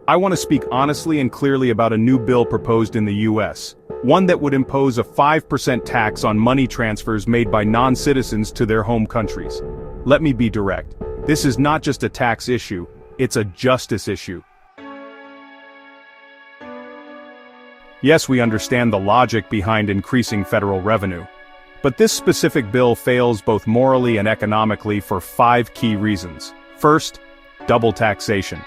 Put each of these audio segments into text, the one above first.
I want to speak honestly and clearly about a new bill proposed in the US. One that would impose a 5% tax on money transfers made by non-citizens to their home countries. Let me be direct. This is not just a tax issue, it's a justice issue. Yes, we understand the logic behind increasing federal revenue. But this specific bill fails both morally and economically for 5 key reasons. First, double taxation.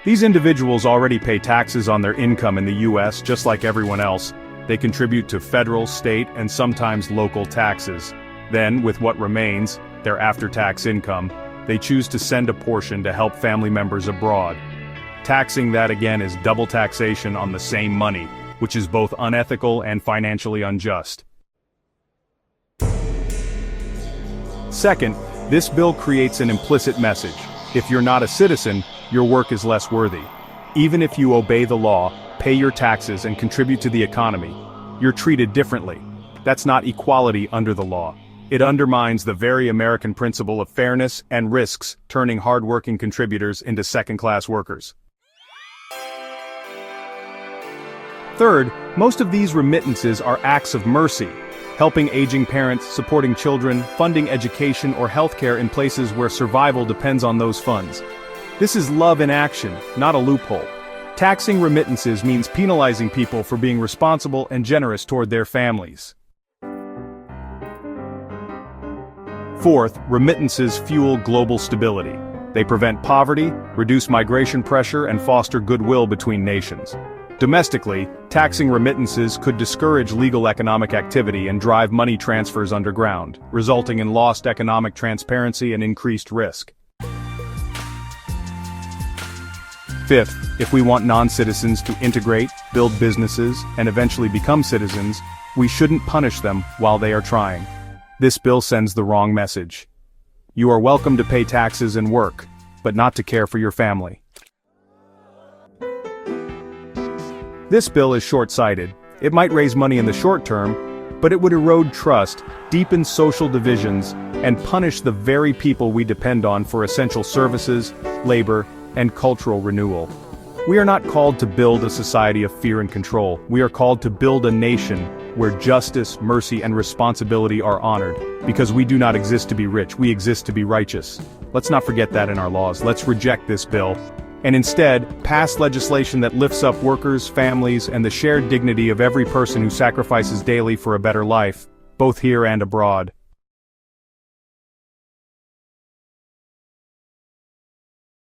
These individuals already pay taxes on their income in the US just like everyone else. They contribute to federal, state, and sometimes local taxes. Then, with what remains, their after-tax income, they choose to send a portion to help family members abroad. Taxing that again is double taxation on the same money, which is both unethical and financially unjust. Second, this bill creates an implicit message. If you're not a citizen, your work is less worthy. Even if you obey the law, pay your taxes, and contribute to the economy, you're treated differently. That's not equality under the law. It undermines the very American principle of fairness and risks turning hard-working contributors into second-class workers. Third, most of these remittances are acts of mercy, helping aging parents, supporting children, funding education or healthcare in places where survival depends on those funds. This is love in action, not a loophole. Taxing remittances means penalizing people for being responsible and generous toward their families. Fourth, remittances fuel global stability. They prevent poverty, reduce migration pressure, and foster goodwill between nations. Domestically, taxing remittances could discourage legal economic activity and drive money transfers underground, resulting in lost economic transparency and increased risk. Fifth, if we want non-citizens to integrate, build businesses, and eventually become citizens, we shouldn't punish them while they are trying. This bill sends the wrong message. You are welcome to pay taxes and work, but not to care for your family. This bill is short-sighted. It might raise money in the short term, but it would erode trust, deepen social divisions, and punish the very people we depend on for essential services, labor, and cultural renewal. We are not called to build a society of fear and control. We are called to build a nation where justice, mercy, and responsibility are honored. Because we do not exist to be rich, we exist to be righteous. Let's not forget that in our laws. Let's reject this bill, and instead, pass legislation that lifts up workers, families, and the shared dignity of every person who sacrifices daily for a better life, both here and abroad.